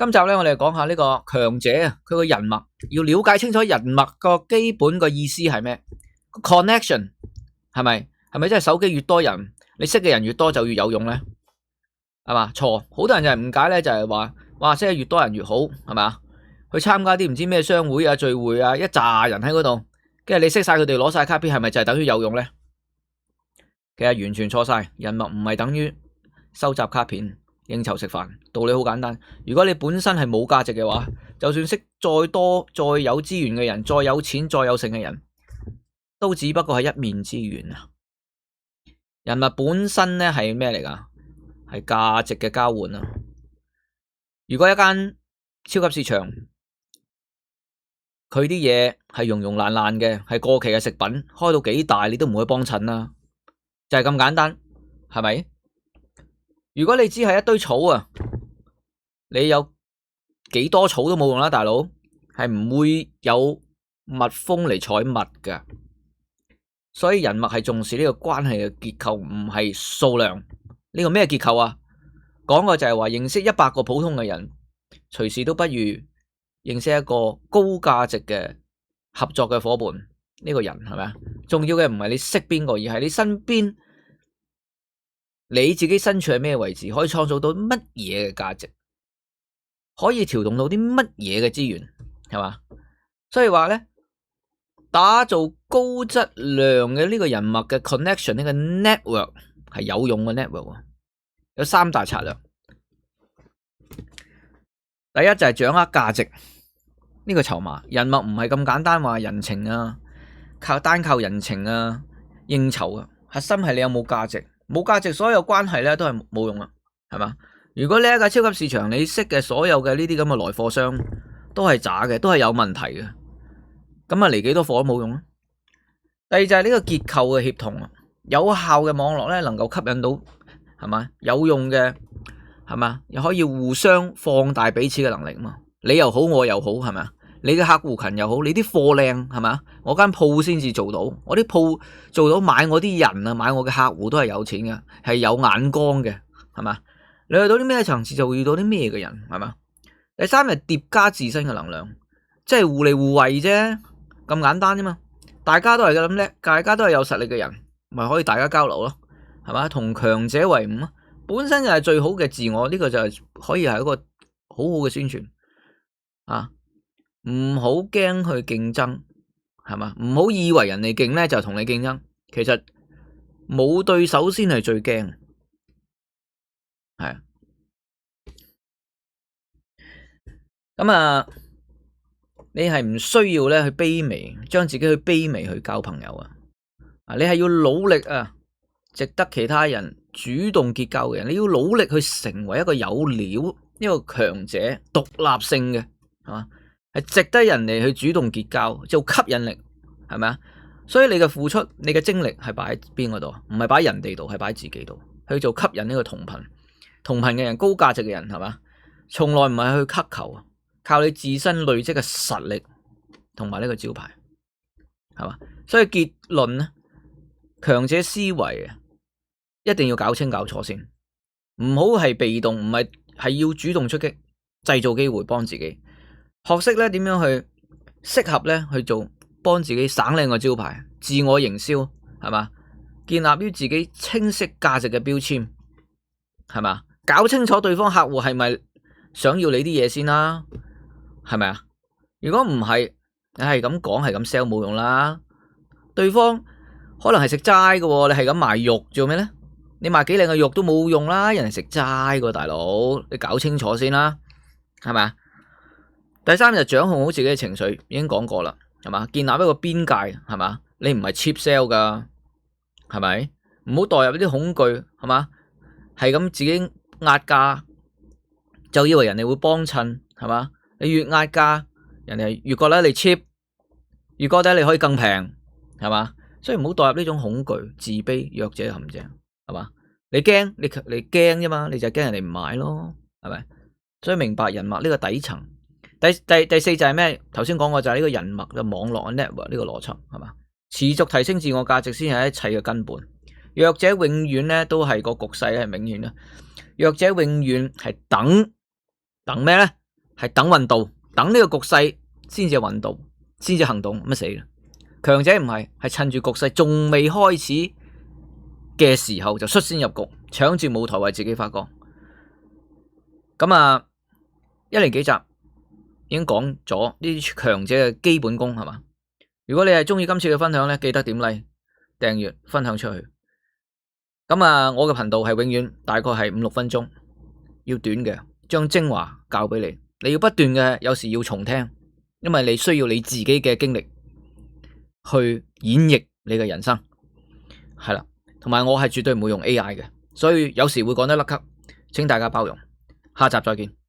今集咧，我哋講下呢個強者啊，佢個人脈要了解清楚人脈個基本個意思係咩 ？connection 係咪？係咪即係手機越多人，你識嘅人越多就越有用咧？係嘛？錯，好多人就係誤解咧，就係話哇，識得越多人越好，係嘛？去參加啲唔知咩商會啊、聚會啊，一紮人喺嗰度，跟住你識晒佢哋，攞晒卡片，係咪就係等於有用咧？其實完全錯晒，人脈唔係等於收集卡片。應酬食飯，道理好簡單。如果你本身係冇價值嘅話，就算識再多、再有資源嘅人，再有錢、再有剩嘅人，都只不過係一面之緣啊！人脈本身咧係咩嚟噶？係價值嘅交換啊！如果一間超級市場，佢啲嘢係溶溶爛爛嘅，係過期嘅食品，開到幾大你都唔會幫襯啦，就係咁簡單，係咪？如果你只係一堆草啊，你有幾多草都冇用啦，大佬，係唔會有蜜蜂嚟採蜜噶。所以人脈係重視呢個關係嘅結構，唔係數量。呢個咩結構啊？講嘅就係話認識100個普通嘅人，隨時都不如認識一個高價值嘅合作嘅夥伴。呢個人係咪啊？重要嘅唔係你識邊個，而係你身邊。你自己身處喺咩位置，可以創造到乜嘢嘅價值，可以調動到啲乜嘢嘅資源，係嘛？所以話咧，打造高質量嘅呢個人脈嘅 connection， 呢個 network 係有用嘅 network， 有3大策略。第一就係掌握價值呢個籌碼，人脈唔係咁簡單話人情啊，單靠人情啊應酬啊，核心係你有冇價值。冇價值，所有關係咧都係冇用啊，係嘛？如果你一個超級市場，你識嘅所有嘅呢啲咁嘅來貨商都係渣嘅，都係有問題嘅，咁啊嚟幾多貨都冇用啊。第二就係呢個結構嘅協同啊，有效嘅網絡咧能夠吸引到係嘛有用嘅係嘛，又可以互相放大彼此嘅能力嘛。你又好，我又好，係咪啊？你嘅客戶群又好，你啲貨靚係嘛？我間鋪先至做到，我啲鋪做到買我啲人啊，買我嘅客戶都係有錢嘅，係有眼光嘅，係嘛？你去到啲咩層次就會遇到啲咩嘅人，係嘛？第三係疊加自身嘅能量，即係互利互惠啫，咁簡單啫嘛。大家都係咁叻，大家都係有實力嘅人，咪可以大家交流咯，係嘛？同強者為伍啊，本身就係最好嘅自我，呢個就係可以係一個好好嘅宣傳啊！唔好驚去競爭，係嘛？唔好以為人哋勁咧就同你競爭，其實冇對手先係最驚，係啊。咁啊，你係唔需要咧去卑微，將自己去卑微去交朋友啊！你係要努力啊，值得其他人主動結交嘅人，你要努力去成為一個有料、一個強者、獨立性嘅，係嘛？係值得人哋去主動結交，做吸引力，係咪啊？所以你嘅付出，你嘅精力係擺喺邊個度？唔係擺喺人哋度，係擺喺自己度，去做吸引呢個同頻嘅人，高價值嘅人，係嘛？從來唔係去乞求啊，靠你自身累積嘅實力同埋呢個招牌，係嘛？所以結論咧，強者思維啊，一定要搞清搞楚先，唔好係被動，唔係要主動出擊，製造機會幫自己。學識咧點樣去適合咧去做，幫自己省靚個招牌，自我營銷，係嘛？建立於自己清晰價值嘅標籤，係嘛？搞清楚對方客戶係咪想要你啲嘢先啦，係咪啊？如果唔係，你係咁講係咁 sell 冇用啦。對方可能係食齋嘅，你係咁賣肉做咩咧？你賣幾靚嘅肉都冇用啦，人哋食齋嘅大佬，你搞清楚先啦，係咪啊？第三就掌控好自己嘅情緒，已經講過啦，係嘛？建立一個邊界，係嘛？你唔係 cheap sell 噶，係咪？唔好代入呢啲恐懼，係嘛？係咁自己壓價，就以為人哋會幫襯，係嘛？你越壓價，人哋越覺得你 cheap，越覺得你可以更平，係嘛？所以唔好代入呢種恐懼、自卑、弱者陷阱，係嘛？你驚，你驚啫嘛？你就係驚人哋唔買咯，係咪？所以明白人脈呢個底層。第四就係咩？頭先講過就係呢個人脈嘅網絡 network 呢個邏輯，係嘛？持續提升自我價值先係一切嘅根本。弱者永遠咧都係個局勢係明顯啦。弱者永遠係等咩咧？係等運到，等呢個局勢先至運到，先至行動，咁死啦！強者唔係，係趁住局勢仲未開始嘅時候就率先入局，搶住舞台為自己發光。咁啊，一連幾集已經講咗呢啲強者嘅基本功係嘛？如果你係中意今次嘅分享咧，記得點 like、訂閱、分享出去。咁啊，我嘅頻道係永遠大概係5-6分鐘，要短嘅，將精華教俾你。你要不斷嘅，有時要重聽，因為你需要你自己嘅經歷去演繹你嘅人生，係啦。同埋我係絕對唔會用 AI 嘅，所以有時會講得甩咳，請大家包容。下集再見。